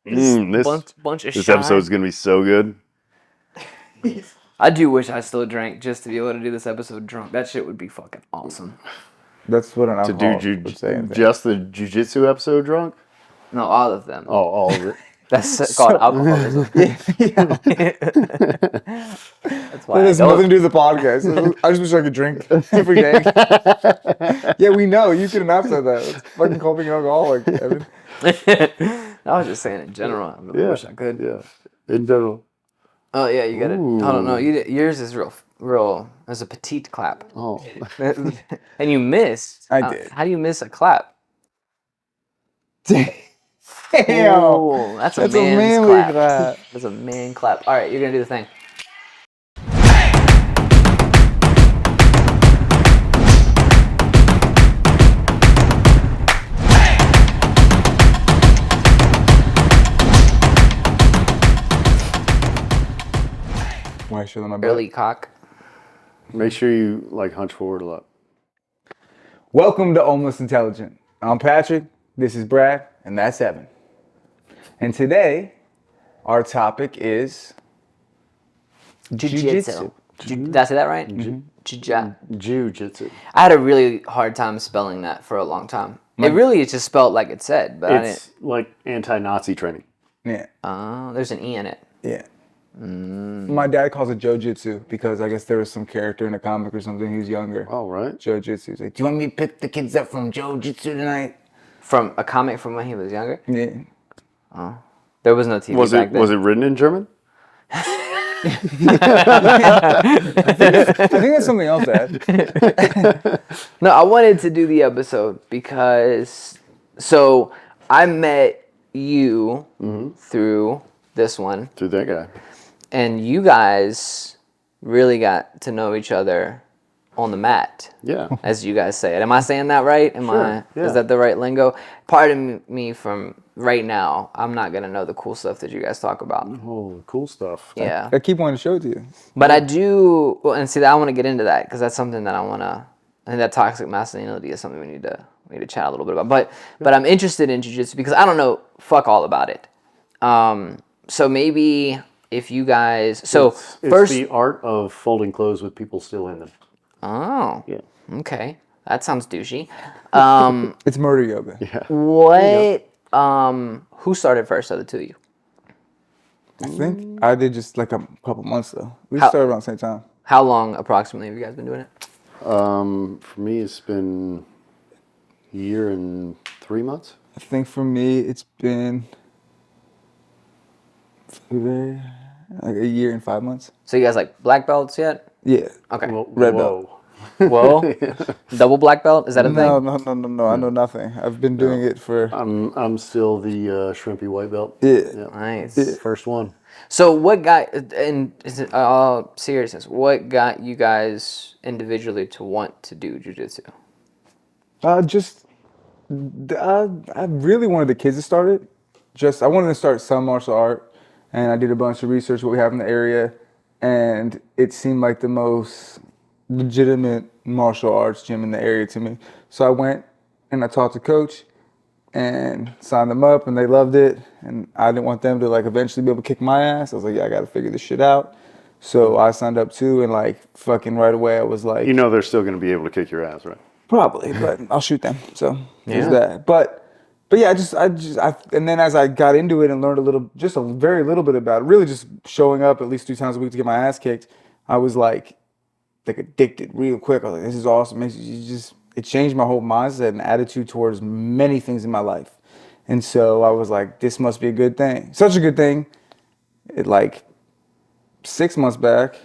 Bunch of This shine. episode's gonna be so good. I do wish I still drank just to be able to do this episode drunk. That shit would be fucking awesome. That's what an To do alcoholic would say. just the Jiu-Jitsu episode drunk? No, all of them. Oh, all of it. That's called alcoholism. Yeah. That's why That I has don't. nothing to do with the podcast. I just wish I could drink every day. Yeah, we know. You could not say that. It's fucking called being an alcoholic, Evan. I was just saying in general. I really wish I could. Yeah, in general. Oh yeah, you got it. I don't know. Yours is real. There's a petite clap. Oh, And you missed. I did. How do you miss a clap? Damn. Oh, that's a man's manly clap. clap. That's a man clap. All right, you're gonna do the thing. Why should I my back? Early cock. make sure you hunch forward a lot. Welcome to Almost Intelligent. I'm Patrick, this is Brad, and that's Evan. And today, our topic is Jiu-Jitsu. Did I say that right? Jiu-Jitsu. I had a really hard time spelling that for a long time. It really is just spelled like it said, but I didn't. It's like anti-Nazi training. Yeah. There's an E in it. Yeah. My dad calls it Jiu-Jitsu because I guess there was some character in a comic or something. He was younger. Oh, right. Jiu-Jitsu. He's like, do you want me to pick the kids up from Jiu-Jitsu tonight? From a comic from when he was younger? Yeah. There was no TV back then. Was it written in German? I think that's something else, Dad. No, I wanted to do the episode because I met you through this one, Through that guy. and you guys really got to know each other on the mat, Yeah. as you guys say it. Am I saying that right? Yeah. Is that the right lingo? Pardon me from right now. I'm not gonna know the cool stuff that you guys talk about. Oh, cool stuff. Yeah. I keep wanting to show it to you. But I do, well, and see, I want to get into that because that's something that I think that toxic masculinity is something we need to chat a little bit about. But I'm interested in jiu-jitsu because I don't know fuck all about it. So maybe if you guys, It's first, the art of folding clothes with people still in them. oh, Yeah. okay, that sounds douchey. It's murder yoga. Yeah. What? Who started first of the two of you? I think I did just like a couple months though. We How- started around the same time. How long approximately have you guys been doing it? For me, it's been a year and 3 months. I think for me, it's been like a year and 5 months. So you guys like black belts yet? Yeah. Okay. Well, Red whoa. Whoa. Double black belt? Is that a thing? No. I know nothing. I've been doing it for. I'm still the shrimpy white belt. Yeah. Nice. First one. So what got, and all seriousness, what got you guys individually to want to do jiu-jitsu? I really wanted the kids to start it. I wanted to start some martial art, and I did a bunch of research what we have in the area, and it seemed like the most legitimate martial arts gym in the area to me. So I went and I talked to coach and signed them up, and they loved it, and I didn't want them to eventually be able to kick my ass. I was like, yeah, I got to figure this shit out. So I signed up too, and fucking right away I was like, They're still going to be able to kick your ass, right? probably, but I'll shoot them. So there's Yeah. that. But yeah, and then as I got into it and learned a very little bit about it, really just showing up at least 3 times a week to get my ass kicked, I was like addicted real quick. I was like, this is awesome. It changed my whole mindset and attitude towards many things in my life. And so I was like, this must be a good thing. Such a good thing. 6 months back,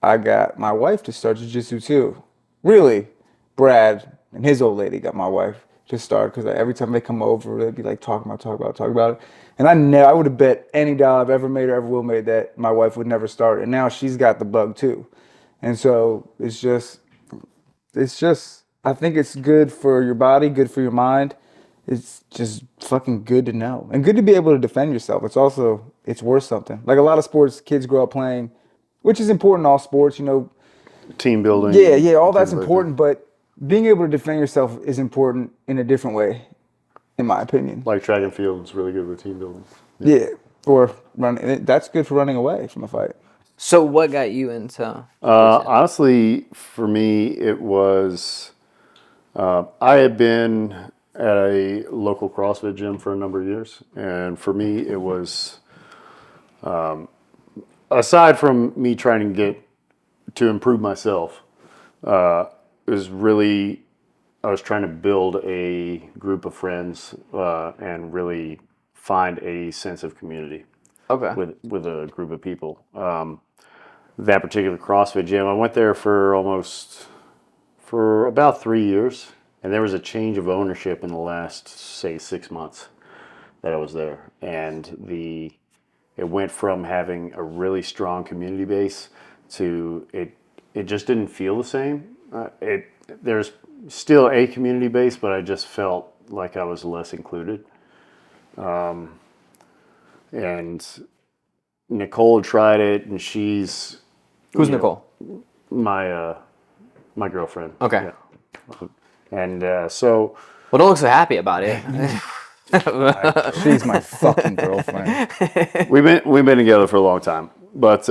I got my wife to start jiu-jitsu too. Really, Brad and his old lady got my wife to start because every time they come over, they'd be talking about it. And I would have bet any dollar I've ever made or ever will made that my wife would never start. And now she's got the bug too. And so it's just, I think it's good for your body, good for your mind. It's just fucking good to know. And good to be able to defend yourself. It's worth something. Like a lot of sports kids grow up playing, which is important in all sports, Team building. Yeah, all that's important, but being able to defend yourself is important in a different way. in my opinion. Like track and field is really good with team building. Yeah, or running. That's good for running away from a fight. So what got you into jiu-jitsu? Honestly, for me, it was I had been at a local CrossFit gym for a number of years, and for me, it was aside from me trying to get to improve myself, it was really I was trying to build a group of friends and really find a sense of community Okay. with a group of people. That particular CrossFit gym, I went there for about 3 years, and there was a change of ownership in the last, say, 6 months that I was there, and it went from having a really strong community base to it just didn't feel the same. There's still a community base, but I just felt like I was less included. And Nicole tried it, and she's Who's Nicole? my girlfriend. Okay. Yeah. And so Well, don't look so happy about it. She's my fucking girlfriend. we've been together for a long time, but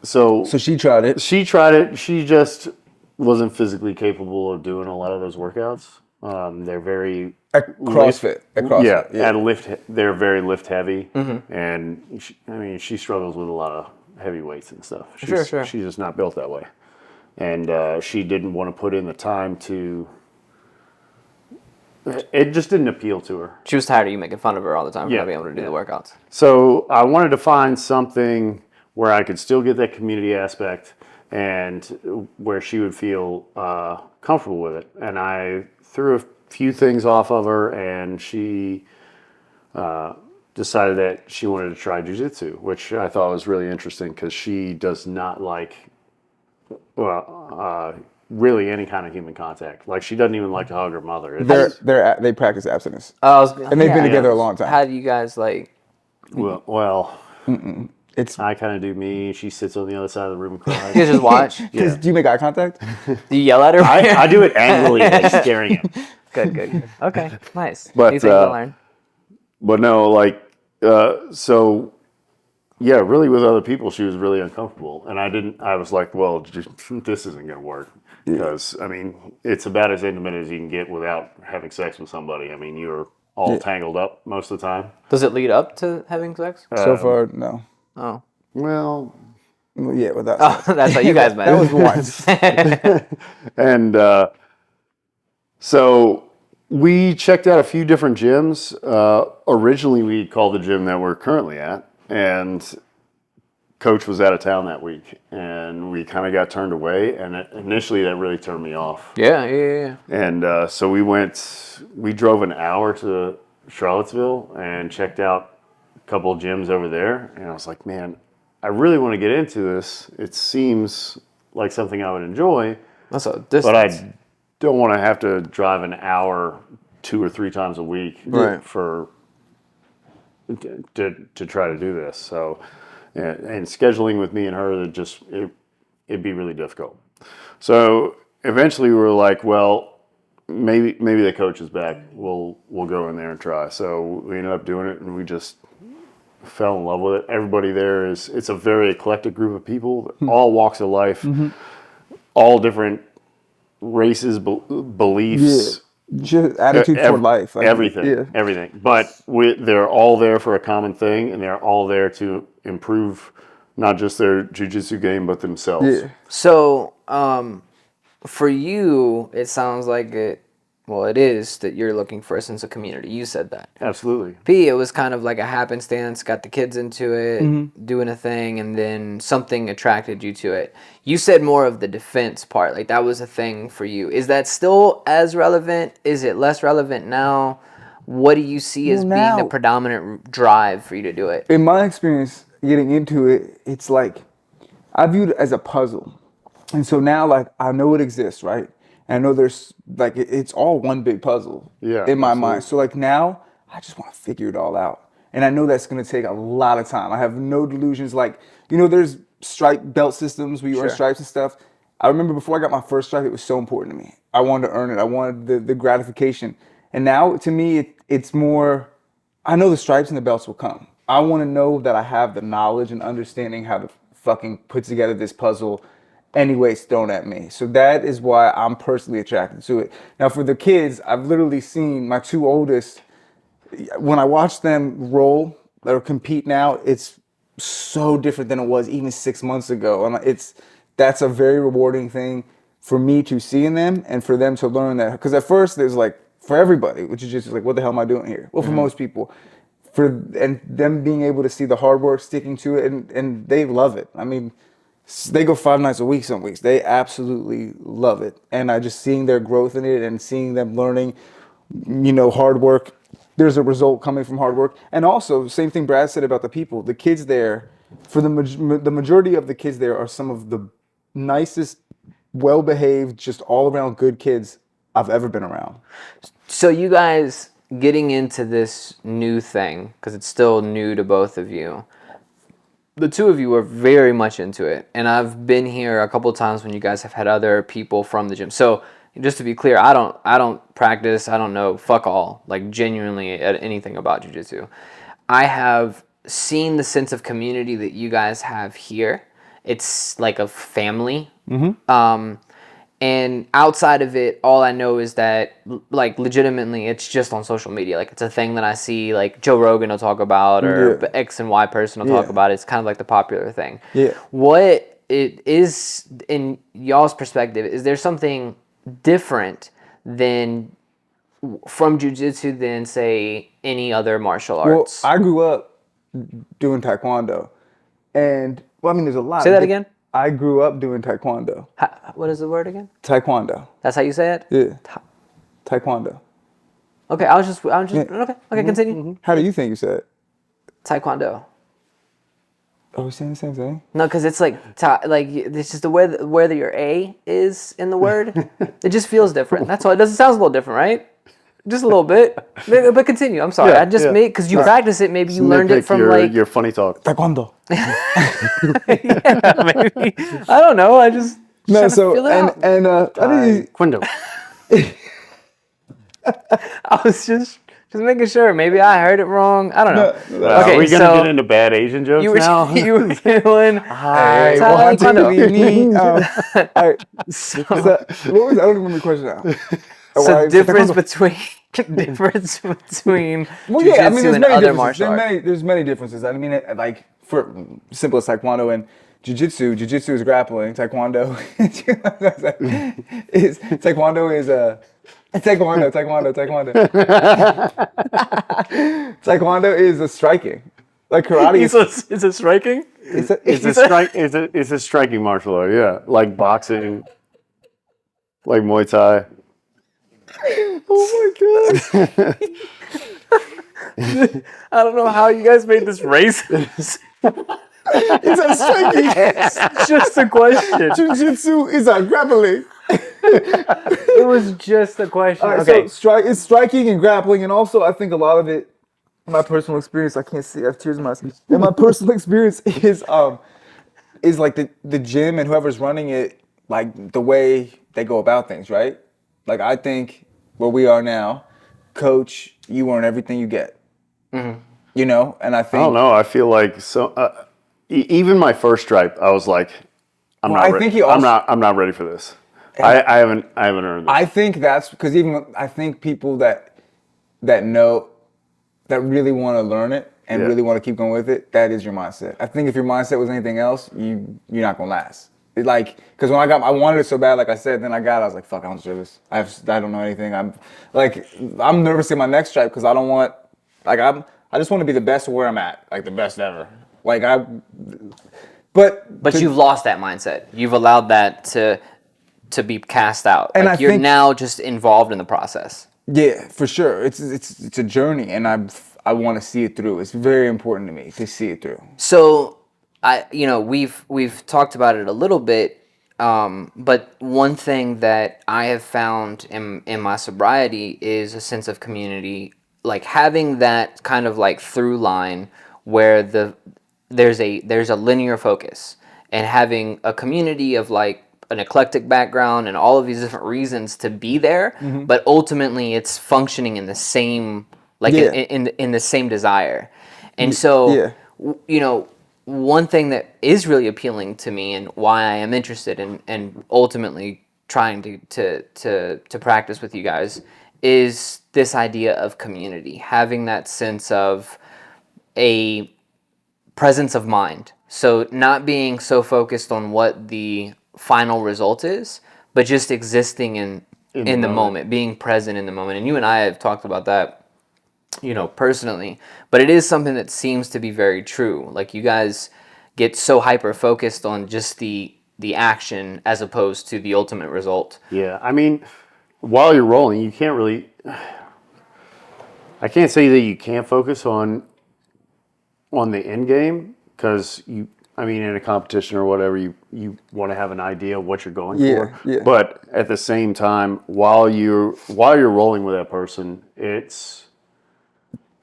so she tried it. she tried it. She just wasn't physically capable of doing a lot of those workouts. They're very At CrossFit. At lift. They're very lift heavy, and she struggles with a lot of heavy weights and stuff. Sure. She's just not built that way, and she didn't want to put in the time to. It just didn't appeal to her. She was tired of you making fun of her all the time for Yeah, not being able to do the workouts. So I wanted to find something where I could still get that community aspect and where she would feel comfortable with it. And I threw a few things off of her, and she decided that she wanted to try jiu-jitsu, which I thought was really interesting because she does not like, really any kind of human contact. Like, she doesn't even like to hug her mother. They practice abstinence, And they've been together a long time. How do you guys like? Well, It's I kind of do me. She sits on the other side of the room and You cries. guys just watch? Yeah. Do you make eye contact? Do you yell at her? I do it angrily, like staring at him. Good. Okay, nice. But, New things to learn. But no, like, so, yeah, really with other people, she was really uncomfortable. And I was like, well, this isn't going to work. Because, I mean, it's about as intimate as you can get without having sex with somebody. I mean, you're all tangled up most of the time. Does it lead up to having sex? So far, no. Oh. Well, Well, yeah, well, that's That's how you guys met. that was once. and so we checked out a few different gyms. Originally, we called the gym that we're currently at, and Coach was out of town that week, and we kind of got turned away. And initially, that really turned me off. Yeah. And so we drove an hour to Charlottesville and checked out a couple of gyms over there. And I was like, man, I really want to get into this. It seems like something I would enjoy, That's a distance. but I don't want to have to drive an hour 2 or 3 times a week Right. to try to do this. So, and scheduling with me and her, it'd be really difficult. So eventually we were like, well, maybe the coach is back. We'll go in there and try. So we ended up doing it, and we just fell in love with it. Everybody there it's a very eclectic group of people, all walks of life, all different races, beliefs. Just attitude toward life. Like, Everything. But they're all there for a common thing, and they're all there to improve not just their jiu-jitsu game, but themselves. Yeah. So, for you, it sounds like it is that you're looking for a sense of community. You said that. Absolutely. P, it was kind of like a happenstance, got the kids into it, doing a thing, and then something attracted you to it. You said more of the defense part, like that was a thing for you. Is that still as relevant? Is it less relevant now? What do you see as being the predominant drive for you to do it? In my experience, getting into it, it's like, I viewed it as a puzzle. And so now, like, I know it exists, right? And I know there's, like, it's all one big puzzle in my mind. So, like, now, I just want to figure it all out. And I know that's going to take a lot of time. I have no delusions. Like, there's stripe belt systems where you earn stripes and stuff. I remember before I got my first stripe, it was so important to me. I wanted to earn it. I wanted the gratification. And now, to me, it's more. I know the stripes and the belts will come. I want to know that I have the knowledge and understanding how to fucking put together this puzzle any way it's thrown at me. So that is why I'm personally attracted to it. Now, for the kids, I've literally seen my two oldest, when I watch them roll or compete now, it's so different than it was even 6 months ago. And that's a very rewarding thing for me to see in them and for them to learn that. Because at first there's like, for everybody, which is just like, what the hell am I doing here? Well, for most people, and them being able to see the hard work, sticking to it, and they love it. I mean, they go 5 nights a week some weeks. They absolutely love it. And I just seeing their growth in it and seeing them learning, hard work. There's a result coming from hard work. And also, same thing Brad said about the people. The kids there, for the majority of the kids there are some of the nicest, well-behaved, just all-around good kids I've ever been around. So you guys getting into this new thing, because it's still new to both of you, the two of you are very much into it. And I've been here a couple of times when you guys have had other people from the gym. So just to be clear, I don't practice, I don't know fuck all, like genuinely anything about jiu-jitsu. I have seen the sense of community that you guys have here. It's like a family. And outside of it, all I know is that, like, legitimately, it's just on social media. Like, it's a thing that I see, like, Joe Rogan will talk about, or X and Y person will talk about. It's kind of like the popular thing. Yeah. What it is, in y'all's perspective, is there something different than from jiu-jitsu than, say, any other martial arts? Well, I grew up doing taekwondo. And, well, I mean, there's a lot. Say that again? I grew up doing taekwondo. What is the word again? Taekwondo. That's how you say it? Yeah. Taekwondo. Okay, I was just okay, continue. How do you think you said it? Taekwondo. Are we saying the same thing? No, because it's like it's just the way where your A is in the word. It just feels different. That's all. It doesn't sound a little different, right? Just a little bit. But continue. I'm sorry. Yeah, I just made because you practice it. Maybe you learned it from your funny talk. Taekwondo. Yeah, maybe. I don't know. I just No, trying to so feel it out. Quendo. I was just making sure. Maybe I heard it wrong. I don't know. Okay, are we gonna get into bad Asian jokes now? You were doing Hey, Taekwondo. all right. So, what was, I don't remember the question now. So difference between Well, yeah, I mean, jiu-jitsu there's and many other differences. martial arts. There's many differences. I mean, like for simple as taekwondo and jiu-jitsu is grappling. Taekwondo is taekwondo is a striking. Like karate Is it striking? It's a striking martial art, yeah. Like boxing, like Muay Thai. Oh my god. I don't know how you guys made this racist. It's a striking. It's just a question. Jiu-jitsu is a grappling. It was just a question. All right, Okay. so it's striking and grappling, and also I think a lot of it, my personal experience, I can't see, I have tears in my eyes. And my personal experience is like the gym and whoever's running it, like the way they go about things, right? Like I think where we are now, coach, you earn everything you get. Mm-hmm. And I think I don't know. I feel like even my first stripe, I was like, I'm not ready for this. I haven't earned this. I think that's because even I think people that know that really want to learn it and really want to keep going with it, that is your mindset. I think if your mindset was anything else, you're not gonna last. Because when I wanted it so bad, like I said, then I was like, fuck, I don't deserve this. I don't know anything. I'm nervous in my next stripe because I don't want, I just want to be the best where I'm at, like the best ever. But you've lost that mindset. You've allowed that to be cast out. And you're now just involved in the process. Yeah, for sure. It's a journey, and I want to see it through. It's very important to me to see it through. So, we've talked about it a little bit, but one thing that I have found in my sobriety is a sense of community, like having that kind of like through line where there's a linear focus, and having a community of like an eclectic background and all of these different reasons to be there, but ultimately it's functioning in the same, like Yeah. in the same desire. And so, yeah. you know, one thing that is really appealing to me and why I am interested in and ultimately trying to practice with you guys is this idea of community, having that sense of a presence of mind. So not being so focused on what the final result is, but just existing in the moment, being present in the moment. And you and I have talked about that, you know, personally, but it is something that seems to be very true. Like you guys get so hyper focused on just the action as opposed to the ultimate result. Yeah, I mean, while you're rolling, you can't really. I can't say that you can't focus on the end game because you. I mean, in a competition or whatever, you want to have an idea of what you're going for. Yeah. But at the same time, while you're rolling with that person,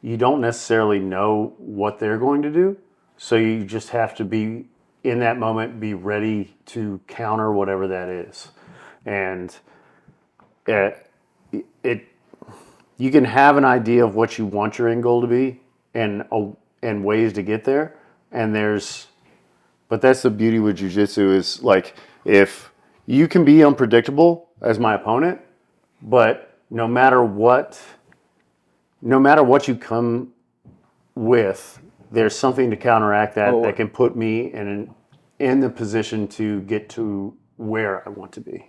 you don't necessarily know what they're going to do. So you just have to be in that moment, be ready to counter whatever that is. And it you can have an idea of what you want your end goal to be and ways to get there. But that's the beauty with jiu-jitsu is like if you can be unpredictable as my opponent, but no matter what you come with, there's something to counteract that can put me in the position to get to where I want to be.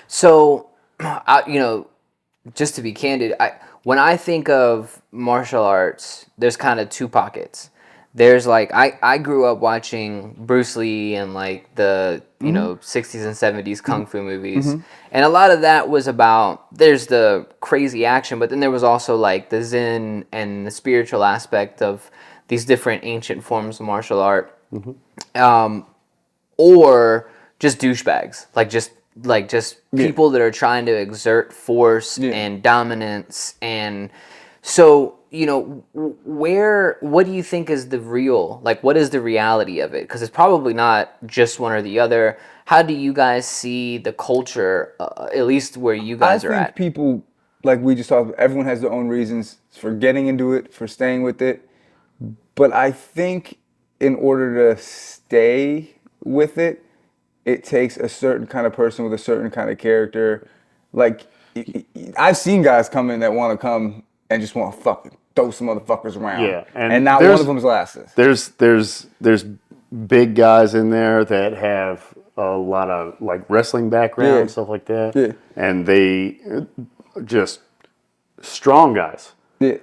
So, you know, just to be candid, when I think of martial arts, there's kind of two pockets. There's like I grew up watching Bruce Lee and like the you know 60s and 70s kung fu movies, and a lot of that was about there's the crazy action, but then there was also like the Zen and the spiritual aspect of these different ancient forms of martial art, or just douchebags, like just people that are trying to exert force and dominance. And so, you know, what do you think is the real, like what is the reality of it? Because it's probably not just one or the other. How do you guys see the culture, at least where you guys are I think at? people, like we just talked about, everyone has their own reasons for getting into it, for staying with it. But I think in order to stay with it, it takes a certain kind of person with a certain kind of character. Like, I've seen guys come in that want to come and just want to fucking throw some motherfuckers around. Yeah, and not one of them's lasted. There's big guys in there that have a lot of like wrestling background, stuff like that. Yeah. And they just strong guys Yeah.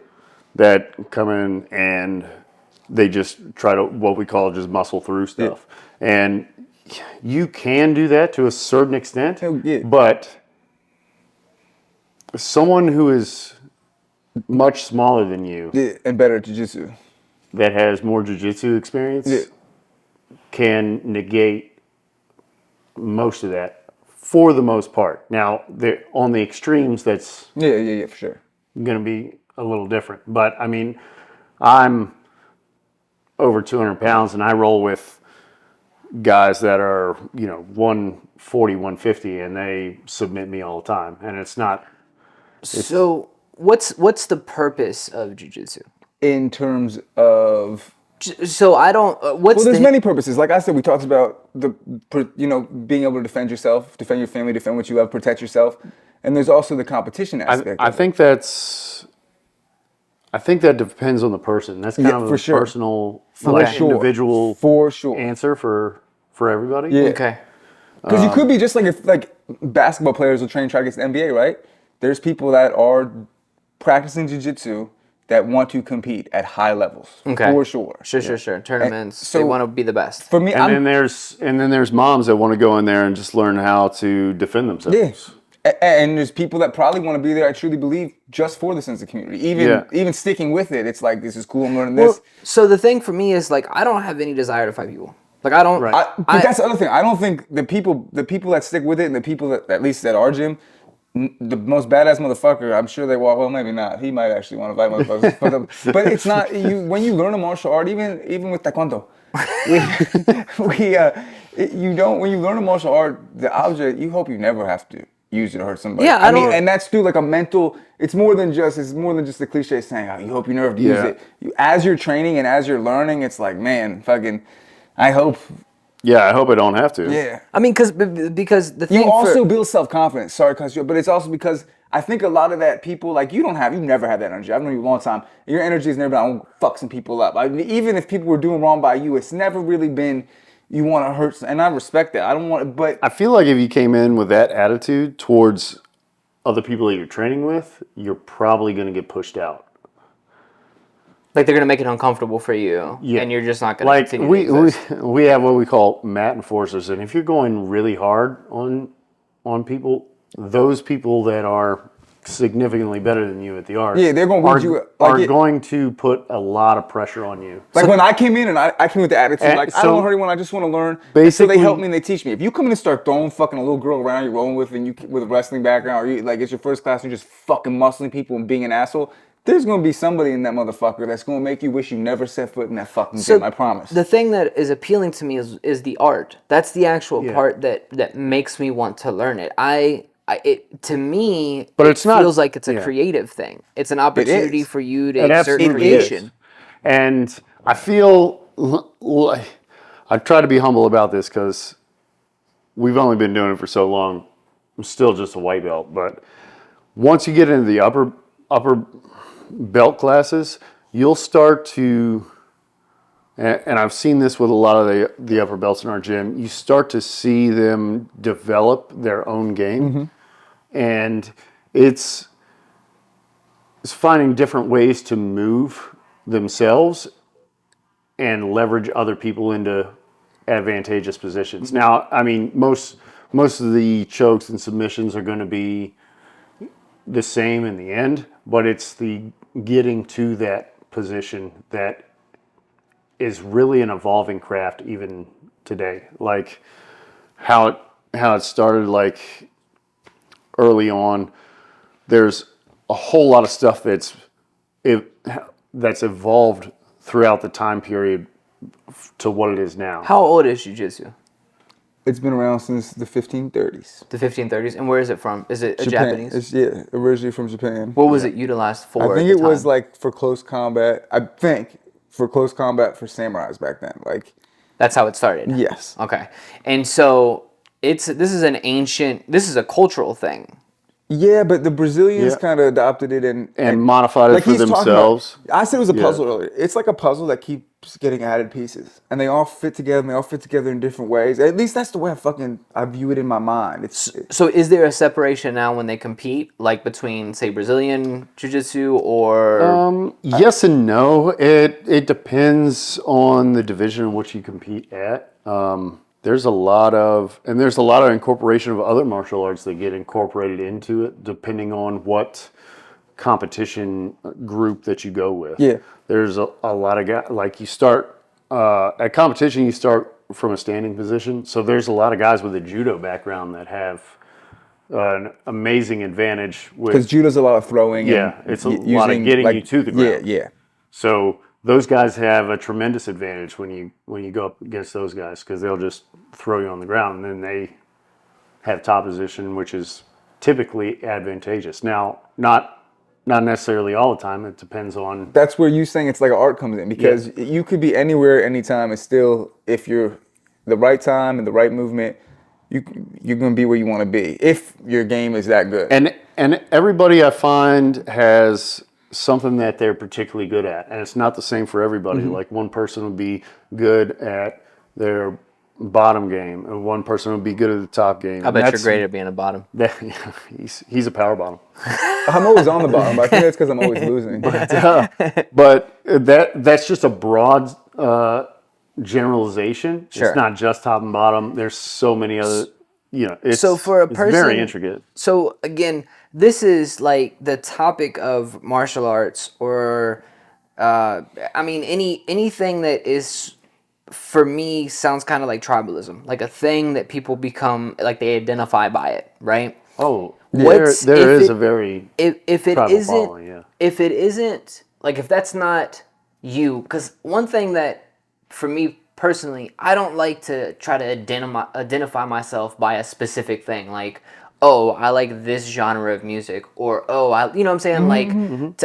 that come in and they just try to what we call just muscle through stuff. And you can do that to a certain extent, but someone who is much smaller than you And better at jiu-jitsu. that has more jiu-jitsu experience can negate most of that for the most part. Now, on the extremes, that's Yeah, for sure. going to be a little different. But, I mean, I'm over 200 pounds, and I roll with guys that are, 140, 150, and they submit me all the time. And it's not... So what's the purpose of jiu-jitsu? In terms of... So I don't... there's many purposes. Like I said, we talked about being able to defend yourself, defend your family, defend what you love, protect yourself. And there's also the competition aspect. I think that depends on the person. That's kind of a personal, individual answer for everybody. Yeah. Okay. Because you could be just like if basketball players will try to get to the NBA, right? There's people that are practicing jiu-jitsu that want to compete at high levels. Okay. For sure. Sure. Tournaments. They want to be the best. For me, and then there's moms that want to go in there and just learn how to defend themselves. Yeah. And there's people that probably want to be there, I truly believe, just for the sense of community. Even sticking with it, it's like, this is cool, I'm learning this. So the thing for me is, like, I don't have any desire to fight people. Like, I don't... But that's the other thing. I don't think the people that stick with it and the people that, at least at our gym, the most badass motherfucker, I'm sure they walk, well, maybe not. He might actually want to fight motherfuckers. But it's not, when you learn a martial art, even with Taekwondo, You don't, when you learn a martial art, the object, you hope you never have to use it to hurt somebody. Yeah, I mean, don't- and that's through like a mental, it's more than just the cliche saying, oh, you hope you never have to use Yeah. it. As you're training and as you're learning, it's like, man, fucking, I hope, Yeah, I hope I don't have to. yeah. I mean, because the thing You also for, build self-confidence. Sorry, but it's also because I think a lot of that people, like, you never had that energy. I've known you a long time. Your energy has never been, I want to fuck some people up. I mean, even if people were doing wrong by you, it's never really been, you want to hurt, and I respect that. I don't want, but I feel like if you came in with that attitude towards other people that you're training with, you're probably going to get pushed out. like, they're going to make it uncomfortable for you, Yeah. and you're just not going to Like continue to we exist. we have what we call mat enforcers, and if you're going really hard on people, those people that are significantly better than you at the art, Yeah, they're gonna weed you up. are going to put a lot of pressure on you. like when I came in and I came with the attitude, And like, I so- don't want to hurt anyone, I just want to learn. And so Basically- they help me and they teach me. If you come in and start throwing fucking a little girl around you're rolling with, and you with a wrestling background, or you like it's your first class and you're just fucking muscling people and being an asshole, there's gonna be somebody in that motherfucker that's gonna make you wish you never set foot in that fucking gym. I promise. The thing that is appealing to me is the art. That's the actual Yeah. part that makes me want to learn it. It to me, But it it's not- feels like it's a yeah. creative thing. It's an opportunity is. for you to It exert absolutely is. creation. And I feel like I try to be humble about this because we've only been doing it for so long. I'm still just a white belt, but once you get into the upper belt classes, you'll start to, and I've seen this with a lot of the upper belts in our gym, you start to see them develop their own game. And it's finding different ways to move themselves and leverage other people into advantageous positions. Now, I mean, most of the chokes and submissions are going to be the same in the end, but it's the getting to that position that is really an evolving craft even today. Like how it started, like early on, there's a whole lot of stuff that's evolved throughout the time period to what it is now. How old is Jiu-Jitsu? It's been around since the 1530s. The 1530s, and where is it from? Is it Japan. Japanese? It's, yeah, originally from Japan. What was it utilized for? I think at the it was time? like for close combat. I think for close combat for samurais back then. Like, That's how it started. yes. Okay, and so this is a cultural thing. Yeah, but the Brazilians Yeah. kind of adopted it and modified it for he's talking about- themselves. I said it was a Yeah. puzzle earlier. It's like a puzzle that keeps getting added pieces, and they all fit together. And they all fit together in different ways. At least that's the way I view it in my mind. So is there a separation now when they compete, like between, say, Brazilian Jiu-Jitsu or... Yes and no. It depends on the division in which you compete at. There's a lot of incorporation of other martial arts that get incorporated into it, depending on what competition group that you go with. Yeah. There's a lot of guys, like you start, at competition, you start from a standing position. So there's a lot of guys with a judo background that have an amazing advantage Because with, judo's a lot of throwing. yeah, and it's a lot of getting you to the ground. Yeah. So those guys have a tremendous advantage when you go up against those guys because they'll just throw you on the ground and then they have top position, which is typically advantageous. Now, not necessarily all the time. It depends on. That's where you saying it's like an art comes in because you could be anywhere, anytime, and still, if you're the right time and the right movement, you're going to be where you want to be if your game is that good. And everybody I find has something that they're particularly good at, and it's not the same for everybody. Like one person would be good at their bottom game, and one person would be good at the top game. I bet you're great at being a bottom. He's a power bottom. I'm always on the bottom, but I think that's because I'm always losing. But that's just a broad generalization. Sure. It's not just top and bottom. There's so many other. It's So for a it's person, very intricate. So again, this is like the topic of martial arts, or I mean, anything that is, for me, sounds kind of like tribalism, like a thing that people become like they identify by it, right? Oh, What's- there if is it- a very If it tribal isn't, following, yeah. if it isn't, like if that's not you, because one thing that for me personally, I don't like to try to identify myself by a specific thing. Like, oh, I like this genre of music, or oh, you know what I'm saying? Like,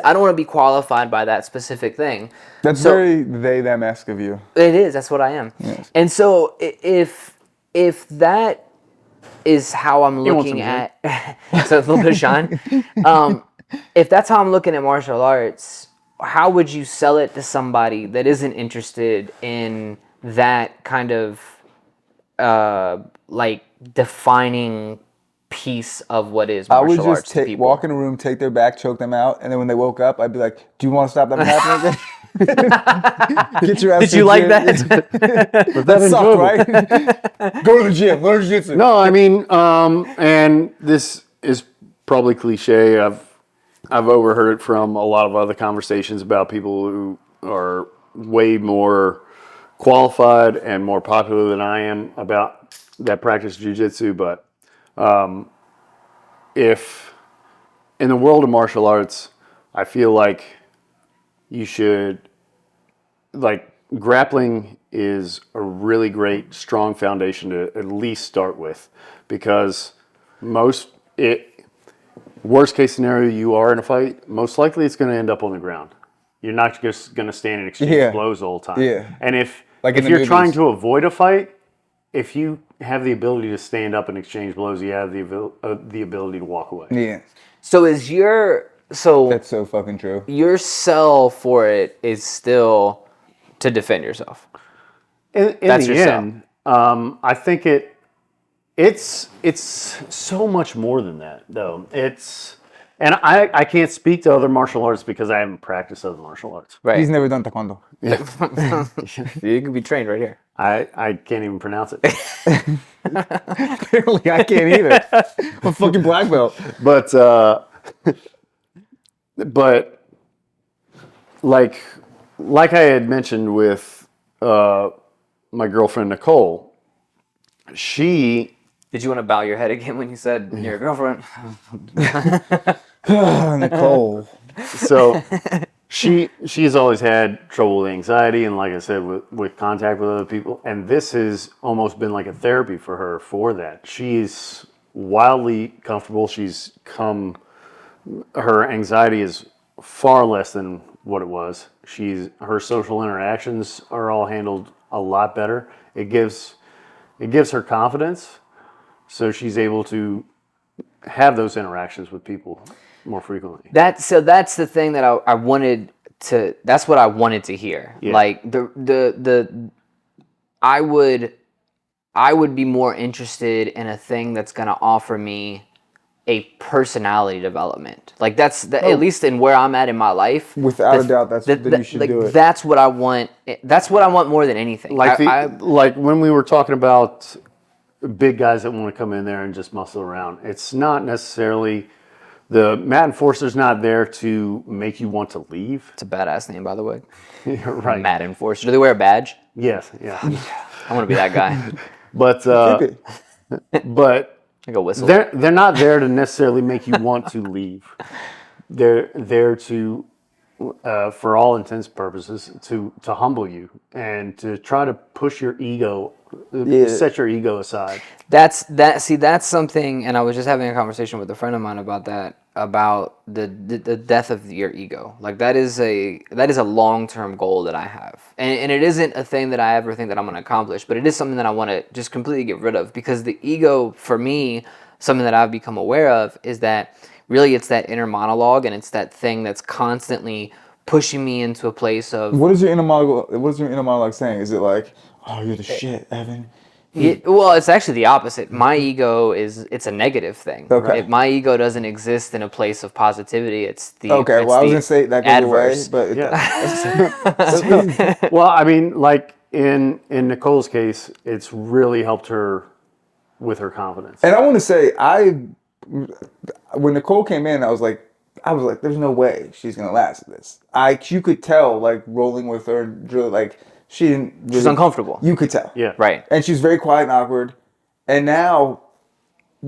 I don't want to be qualified by that specific thing. That's So very they them-esque of you. it is. That's what I am. Yes. And so if that is how I'm want some looking at, so a little bit of shine. If that's how I'm looking at martial arts, how would you sell it to somebody that isn't interested in that kind of like defining piece of what is I would martial arts just to people? walk in a room, take their back, choke them out, and then when they woke up, I'd be like, "Do you want to stop that from happening again? Get your ass." Did to you the like gym." that? That sucked, right? Go to the gym, learn jiu-jitsu. No, I mean, and this is probably cliche. I've overheard it from a lot of other conversations about people who are way more qualified and more popular than I am about that practice jiu-jitsu. But if in the world of martial arts, I feel like you should, like, grappling is a really great, strong foundation to at least start with, because worst case scenario, you are in a fight, most likely it's going to end up on the ground. You're not just going to stand and exchange blows the whole time. Yeah. And if Like in the you're trying movies. to avoid a fight, if you have the ability to stand up and exchange blows, you have the ability to walk away. Yeah, So that's so fucking true. your sell for it is still to defend yourself. In That's the your sell. end, I think it's so much more than that, though. And I can't speak to other martial arts because I haven't practiced other martial arts. Right. He's never done taekwondo. You can be trained right here. I can't even pronounce it. Apparently, I can't either. I'm a fucking black belt. But but like I had mentioned with my girlfriend Nicole, she Did you want to bow your head again when you said your girlfriend? Nicole. so she's always had trouble with anxiety, and like I said, with contact with other people, and this has almost been like a therapy for her for that. She's wildly comfortable. Her anxiety is far less than what it was. Her social interactions are all handled a lot better. It gives her confidence, so she's able to have those interactions with people more frequently. That's the thing that I wanted to. That's what I wanted to hear. Yeah. Like I would be more interested in a thing that's gonna offer me a personality development. Like at least in where I'm at in my life. Without a doubt, then you should do it. That's what I want. That's what I want more than anything. Like when we were talking about big guys that want to come in there and just muscle around, it's not necessarily. The Mat Enforcer's not there to make you want to leave. It's a badass name, by the way. Right. Mat Enforcer. Do they wear a badge? Yes, yeah. I want to be that guy. But Like a whistle. they're not there to necessarily make you want to leave. They're there to, for all intents and purposes, to humble you and to try to push your ego, set your ego aside. That's something, and I was just having a conversation with a friend of mine about that, about the death of your ego. Like that is a long-term goal that I have, and it isn't a thing that I ever think that I'm going to accomplish, but it is something that I want to just completely get rid of, because the ego, for me, something that I've become aware of is that really it's that inner monologue, and it's that thing that's constantly pushing me into a place of. What is your inner monologue saying? Is it like, "Oh, you're the shit, Evan"? Well, it's actually the opposite. My ego it's a negative thing. Okay. If my ego doesn't exist in a place of positivity, it's the Okay, it's well, I was the gonna say that goes adverse. away, but Yeah. Well, I mean, like in Nicole's case, it's really helped her with her confidence. And I want to say, when Nicole came in, I was like, there's no way she's gonna last this. You could tell, like rolling with her, like she didn't. Really, She's uncomfortable. You could tell. Yeah. Right. And she's very quiet and awkward. And now,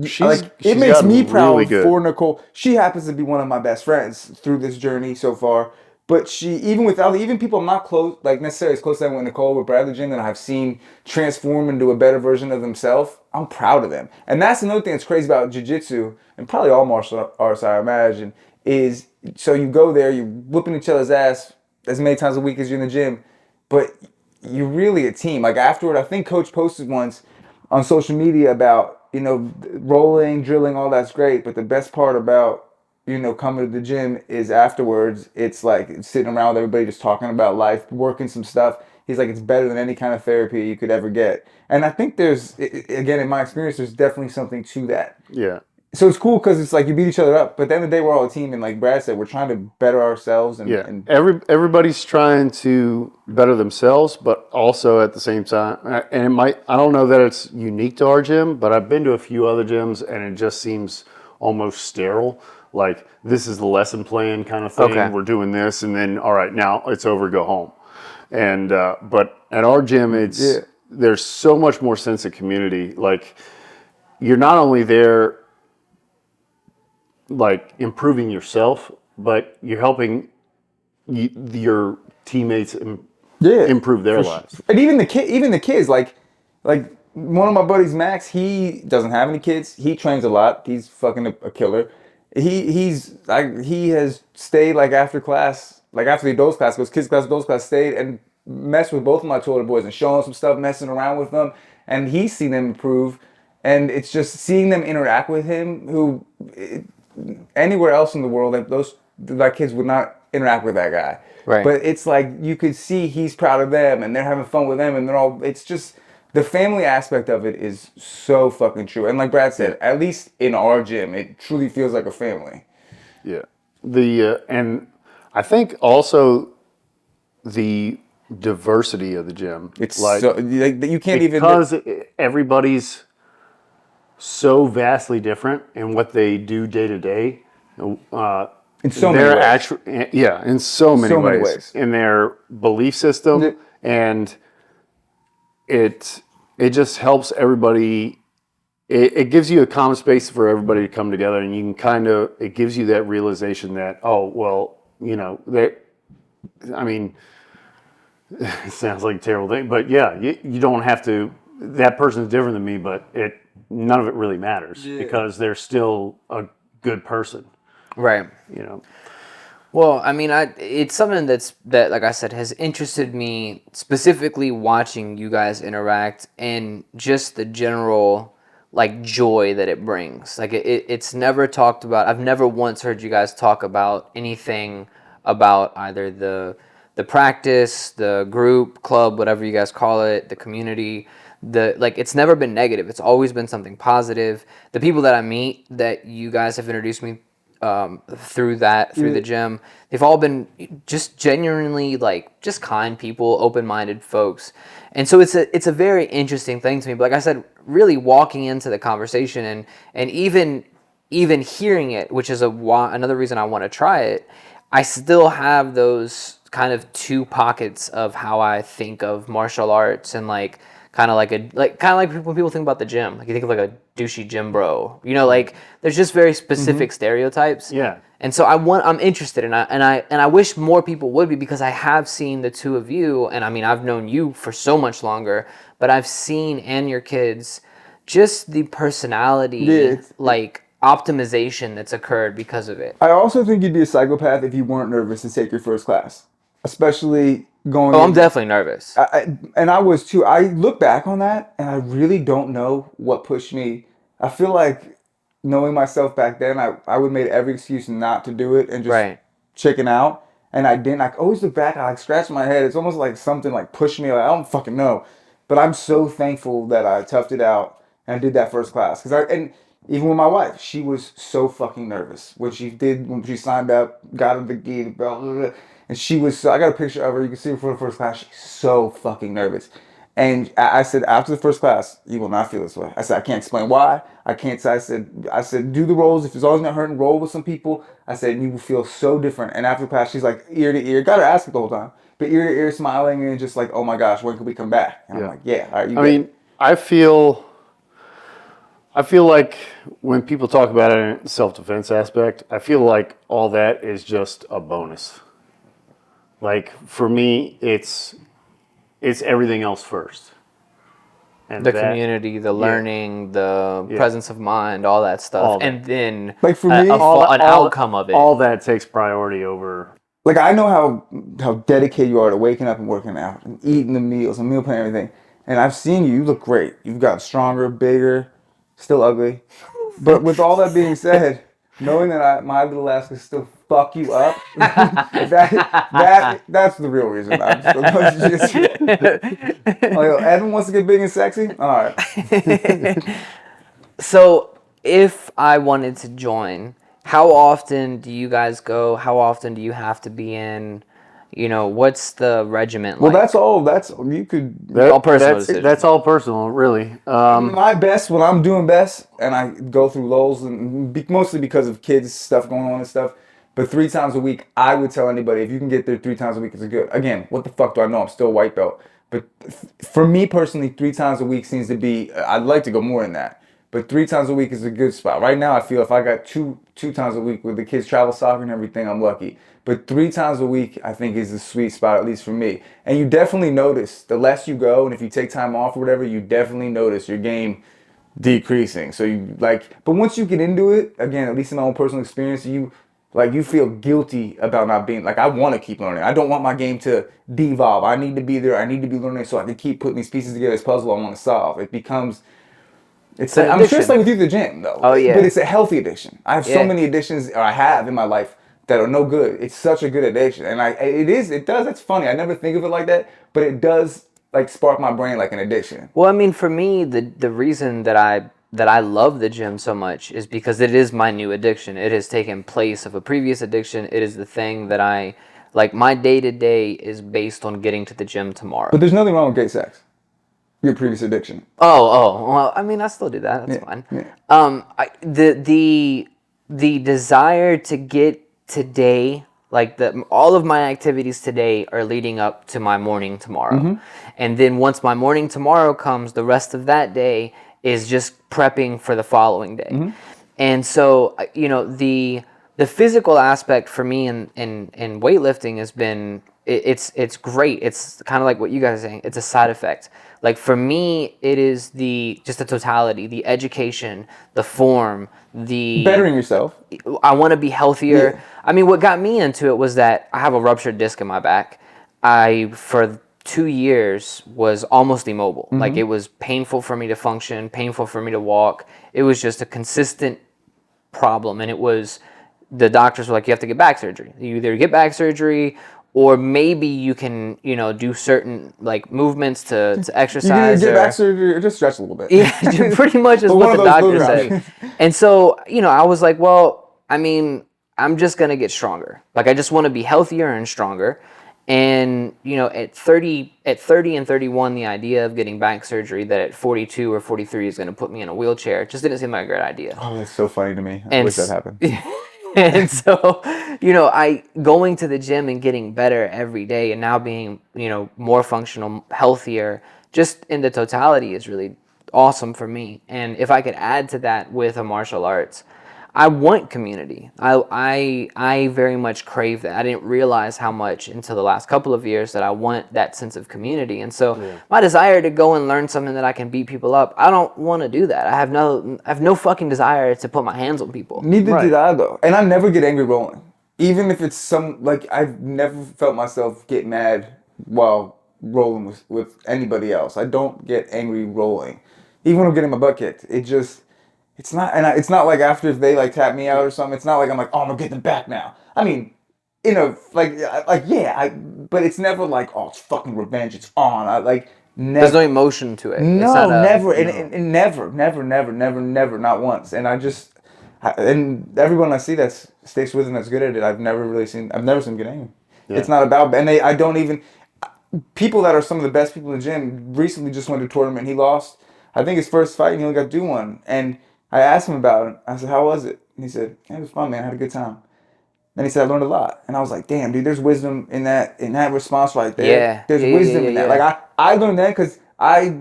She's it makes gotten me proud really good. for Nicole. She happens to be one of my best friends through this journey so far. But she, even people I'm not close, like necessarily as close as I went with Nicole, with Brad the gym, that I've seen transform into a better version of themselves, I'm proud of them. And that's another thing that's crazy about jiu-jitsu, and probably all martial arts, I imagine, is so you go there, you're whooping each other's ass as many times a week as you're in the gym, but you're really a team. Like afterward, I think Coach posted once on social media about, rolling, drilling, all that's great, but the best part about coming to the gym is afterwards, it's like sitting around with everybody just talking about life, working some stuff. He's like, it's better than any kind of therapy you could ever get. And I think again, in my experience, there's definitely something to that. Yeah. So it's cool because it's like you beat each other up, but at the end of the day, we're all a team. And like Brad said, we're trying to better ourselves. Yeah, And everybody's trying to better themselves, but also at the same time, and I don't know that it's unique to our gym, but I've been to a few other gyms and it just seems almost sterile. Like, this is the lesson plan kind of thing. Okay. We're doing this, and then, all right, now it's over, go home. And, but at our gym, there's so much more sense of community. Like, you're not only there, like, improving yourself, but you're helping your teammates improve their lives. And even the kids, like one of my buddies, Max, he doesn't have any kids. He trains a lot. He's fucking a killer. He has stayed like after class, like after the adults class, goes kids class, adults class, stayed and messed with both of my toilet boys and showing some stuff, messing around with them, and he's seen them improve. And it's just seeing them interact with him, anywhere else in the world, that kids would not interact with that guy. Right. But it's like you could see he's proud of them and they're having fun with them and it's just the family aspect of it is so fucking true. And like Brad said, at least in our gym, it truly feels like a family. Yeah. And I think also the diversity of the gym. It's like, so like you can't because everybody's so vastly different in what they do day to day. in so many ways. In so many ways. In their belief system, and it just helps everybody. It gives you a common space for everybody to come together, and you can it gives you that realization that, oh, well, I mean, it sounds like a terrible thing, but yeah, you don't have to, that person's different than me, but none of it really matters because they're still a good person. Right. Well, I mean, it's something that, like I said, has interested me, specifically watching you guys interact and just the general, like, joy that it brings. Like, it's never talked about. I've never once heard you guys talk about anything about either the practice, the group, club, whatever you guys call it, the community. It's never been negative. It's always been something positive. The people that I meet that you guys have introduced me through the gym, they've all been just genuinely just kind people, open-minded folks, and so it's a very interesting thing to me. But like I said, really walking into the conversation and even hearing it, which is another reason I want to try it. I still have those kind of two pockets of how I think of martial arts and kind of like when people think about the gym, like you think of like a douchey gym bro, there's just very specific stereotypes. Yeah. And so I'm interested and I wish more people would be, because I have seen the two of you, and I mean, I've known you for so much longer, but I've seen, and your kids, just the personality, optimization that's occurred because of it. I also think you'd be a psychopath if you weren't nervous to take your first class, especially going. I'm definitely nervous. And I was too. I look back on that and I really don't know what pushed me. I feel like, knowing myself back then, I would make every excuse not to do it and just chicken out. And I didn't. I always look back, I scratch my head. It's almost like something pushed me. I don't fucking know. But I'm so thankful that I toughed it out and I did that first class. And even with my wife, she was so fucking nervous when she signed up, got in the gate, blah, blah, blah. And she was, so I got a picture of her. You can see her for the first class. She's so fucking nervous. And I said, after the first class, you will not feel this way. I said, I can't explain why. I can't say, I said, do the rolls. If it's always not hurting, roll with some people. I said, you will feel so different. And after the class, she's like ear to ear. Got her ask it the whole time. But ear to ear, smiling and just like, oh my gosh, when can we come back? And I'm like, yeah, all right, I feel like when people talk about it in self-defense aspect, I feel like all that is just a bonus. Like for me, it's everything else first. And The that, community, the learning, the Yeah. presence of mind, all that stuff, All that. and then Like for me, an outcome of it. All that takes priority over. like I know how dedicated you are to waking up and working out and eating the meals and meal plan and everything. And I've seen you. You look great. You've gotten stronger, bigger, still ugly. But with all that being said, knowing that my little ass can still fuck you up, that's the real reason I'm still going to jiu-jitsu. Like, Evan wants to get big and sexy. All right. So, if I wanted to join, how often do you guys go? How often do you have to be in? You know, what's the regiment Well, like? that's all. That's you could. all personal decision. That's all personal, really. My best when I'm doing best, and I go through lulls, and mostly because of kids stuff going on and stuff. But 3 times a week, I would tell anybody if you can get there 3 times a week, it's good. Again, what the fuck do I know? I'm still a white belt. But for me personally, 3 times a week seems to be. I'd like to go more than that. But 3 times a week is a good spot. Right now, I feel if I got two times a week with the kids travel soccer and everything, I'm lucky. But 3 times a week, I think, is the sweet spot, at least for me. And you definitely notice the less you go, and if you take time off or whatever, you definitely notice your game decreasing. So you like, but once you get into it, again, at least in my own personal experience, you feel guilty about not being like I want to keep learning. I don't want my game to devolve. I need to be there. I need to be learning so I can keep putting these pieces together. This puzzle I want to solve. It becomes. It's an I'm sure it's addiction. like with you at the gym though. Oh, yeah. But it's a healthy addiction. I have so Yeah. many addictions, or I have in my life that are no good. It's such a good addiction, and it does. It's funny. I never think of it like that, but it does like spark my brain like an addiction. Well, I mean, for me, the reason that I love the gym so much is because it is my new addiction. It has taken place of a previous addiction. It is the thing that I like. My day to day is based on getting to the gym tomorrow. But there's nothing wrong with gay sex. Your previous addiction. Well, I mean, I still do that. That's fine. Yeah. The desire to get today, like all of my activities today are leading up to my morning tomorrow, and then once my morning tomorrow comes, the rest of that day is just prepping for the following day, and so you know the physical aspect for me in weightlifting has been it's great. It's kind of like what you guys are saying. It's a side effect. Like for me, it is just the totality, the education, the form, the Bettering yourself. I want to be healthier. Yeah. I mean, what got me into it was that I have a ruptured disc in my back. For 2 years was almost immobile. Like it was painful for me to function, painful for me to walk. It was just a consistent problem, and the doctors were like, you have to get back surgery. You either get back surgery or maybe you can, do certain like movements to You can exercise. get back surgery or just stretch a little bit. Yeah, pretty much is But what the one of doctor those said. And so, I was like, well, I mean, I'm just gonna get stronger. Like I just want to be healthier and stronger. And at 30 and 31, the idea of getting back surgery that at 42 or 43 is going to put me in a wheelchair just didn't seem like a great idea. Oh, that's so funny to me. I wish that happened. And so, I going to the gym and getting better every day and now being, more functional, healthier, just in the totality is really awesome for me. And if I could add to that with a martial arts, I want community. I very much crave that. I didn't realize how much until the last couple of years that I want that sense of community. And so my desire to go and learn something that I can beat people up, I don't want to do that. I have no fucking desire to put my hands on people. Neither did I though. And I never get angry rolling. Even if it's I've never felt myself get mad while rolling with anybody else. I don't get angry rolling. Even when I'm getting my butt kicked. It's not, and it's not like after if they like tap me out or something. It's not like I'm like, oh, I'm gonna get them back now. I mean, but it's never like, oh, it's fucking revenge. It's on. Never. There's no emotion to it. No, never, and never, not once. And and everyone I see that sticks with and that's good at it, I've never seen them get angry. Yeah. It's not about, and I don't even. People that are some of the best people in the gym recently just went to a tournament. He lost, I think his first fight, and he only got to do one. And I asked him about it. I said, how was it? And he said, it was fun, man. I had a good time. And he said, I learned a lot. And I was like, damn, dude, there's wisdom in that response right there. Yeah. There's wisdom in that. Yeah. Like, I learned that because I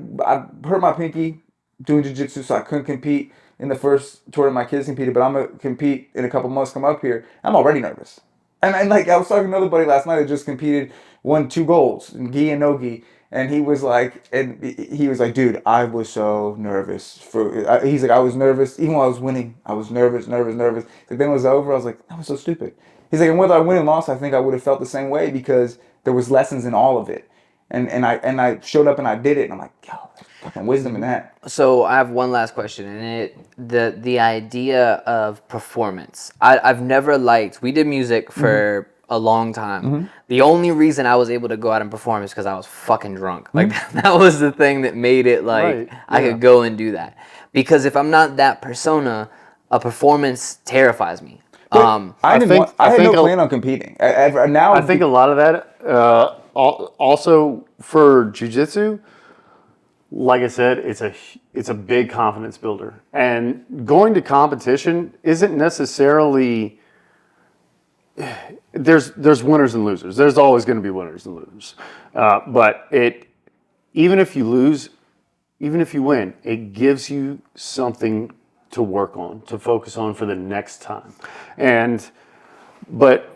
hurt my pinky doing jiu-jitsu, so I couldn't compete in the first tournament my kids competed, but I'm going to compete in a couple months, come up here. I'm already nervous. And like I was talking to another buddy last night that just competed, won 2 golds, gi and no gi, and he was like, dude, I was so nervous he's like, I was nervous even while I was winning. I was nervous, nervous, nervous. Like then it was over. I was like, that was so stupid. He's like, and whether I win or lost, I think I would have felt the same way because there was lessons in all of it, and I showed up and I did it, and I'm like, yo, there's fucking wisdom in that. So I have one last question, and the idea of performance. I've never liked. We did music for a long time. The only reason I was able to go out and perform is because I was fucking drunk. Like that was the thing that made it like Right, I could go and do that. Because if I'm not that persona, a performance terrifies me. I had no think plan on competing. Now I think a lot of that, also for jiu-jitsu, like I said, it's a big confidence builder. And going to competition isn't necessarily, there's winners and losers. There's always going to be winners and losers. But even if you lose, even if you win, it gives you something to work on, to focus on for the next time. But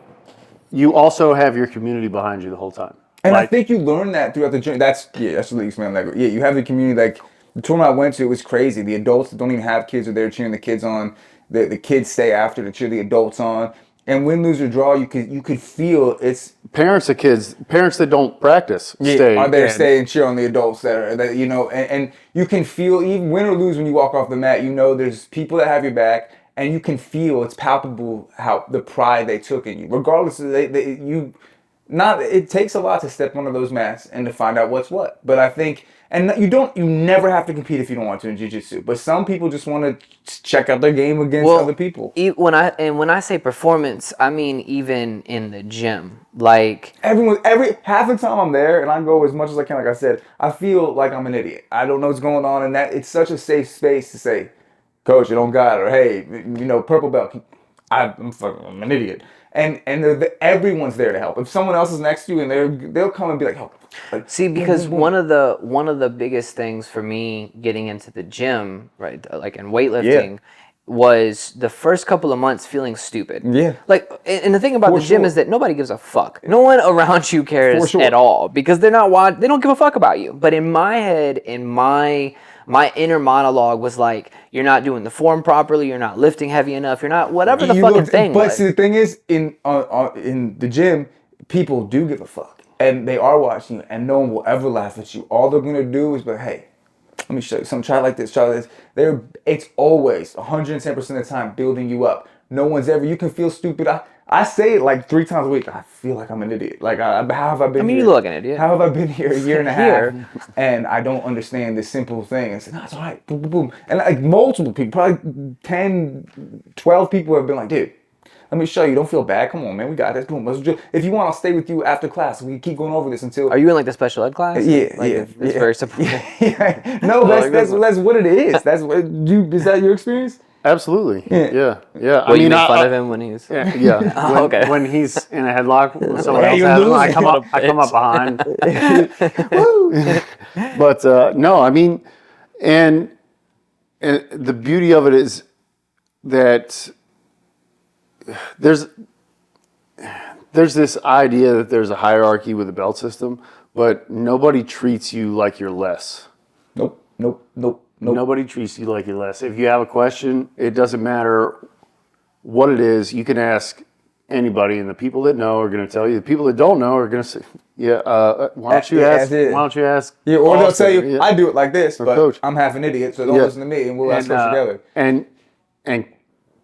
you also have your community behind you the whole time. And I think you learn that throughout the journey. That's the least man. Like, yeah, you have the community. Like the tournament I went to, it was crazy. The adults that don't even have kids are there cheering the kids on. The kids stay after to cheer the adults on. And win, lose, or draw, you could feel it's parents that don't practice stay are there stay and cheer on the adults and you can feel even win or lose when you walk off the mat. There's people that have your back, and you can feel it's palpable how the pride they took in you, regardless of it takes a lot to step onto those mats and to find out what's what. But I think, and you never have to compete if you don't want to in jiu-jitsu. But some people just want to check out their game against other people. When I say performance, I mean even in the gym. Like Half the time I'm there and I go as much as I can. Like I said, I feel like I'm an idiot. I don't know what's going on, and that it's such a safe space to say, "Coach, you don't got it," or "Hey, purple belt." I'm an idiot. And everyone's there to help. If someone else is next to you, and they'll come and be like, "Oh." See, because one of the biggest things for me getting into the gym, right, like in weightlifting, was the first couple of months feeling stupid. Yeah. Like, and the thing about the gym is that nobody gives a fuck. No one around you cares at all because they don't give a fuck about you. But in my head, my inner monologue was like, you're not doing the form properly, you're not lifting heavy enough, you're not whatever the fucking thing was. But see, the thing is, in the gym, people do give a fuck, and they are watching you, and no one will ever laugh at you. All they're gonna do is be like, hey, let me show you something. Try like this. Try like this. It's always 110% of the time building you up. No one's ever. You can feel stupid. I say it like 3 times a week. I feel like I'm an idiot. Like, how have I been? I mean, here? you look like an idiot. How have I been here a year and a half, and I don't understand this simple thing? And say, no, it's all right. Boom, boom, boom. And like multiple people, probably 10, 12 people have been like, dude, let me show you. Don't feel bad. Come on, man. We got this. Boom. If you want, I'll stay with you after class. We keep going over this until. Are you in like the special ed class? Yeah, like yeah. It's very simple. Yeah. No, that's what it is. Is that your experience? Absolutely. Yeah. Well, you make fun of him when he's. Yeah. Oh, okay. When he's in a headlock, when someone else has him, I come up behind. But no, I mean, and the beauty of it is that there's this idea that there's a hierarchy with the belt system, but nobody treats you like you're less. Nope. Nobody treats you like you're less. If you have a question, it doesn't matter what it is. You can ask anybody, and the people that know are going to tell you. The people that don't know are going to say, why don't you ask? Why don't you ask? Yeah, or they'll tell you, I do it like this, but Coach. I'm half an idiot, so don't listen to me, and we'll ask Coach together. And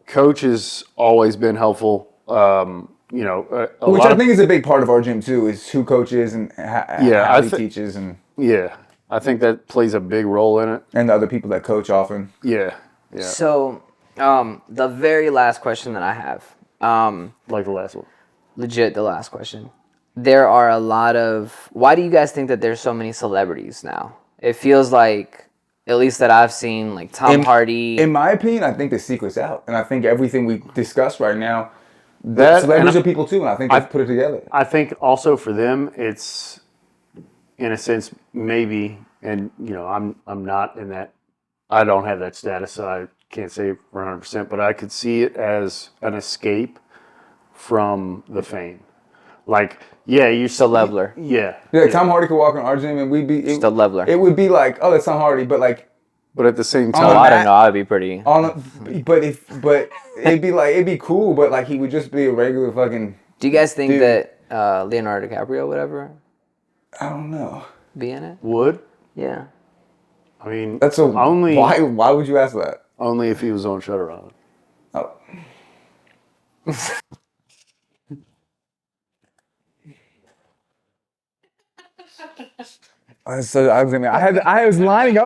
Coach has always been helpful. Which I think is a big part of our gym too, is who Coach is and how he teaches, and I think that plays a big role in it. And the other people that coach often. Yeah. So, the very last question that I have, like the last one. Legit, the last question. There are a lot of. Why do you guys think that there's so many celebrities now? It feels like, at least that I've seen, like Tom Hardy. In my opinion, I think the secret's out, and I think everything we discussed right now, celebrities are people too, and I think they've put it together. I think also for them, it's, in a sense, maybe, and I'm not in that. I don't have that status, so I can't say for 100%. But I could see it as an escape from the fame. Like, yeah, you Just a leveler. Yeah. Yeah, Tom Hardy could walk in our gym and we'd be Just a leveler. It would be like, oh, that's Tom Hardy, but like But at the same On Oh, the time, I mat- don't know. I'd be pretty. but it'd be cool, but like he would just be a regular fucking. Do you guys think Dude. that Leonardo DiCaprio would ever I don't know. be in it? would. Yeah. I mean, That's a only why would you ask that? only if he was on Shutter Island. Oh. So I was lining up.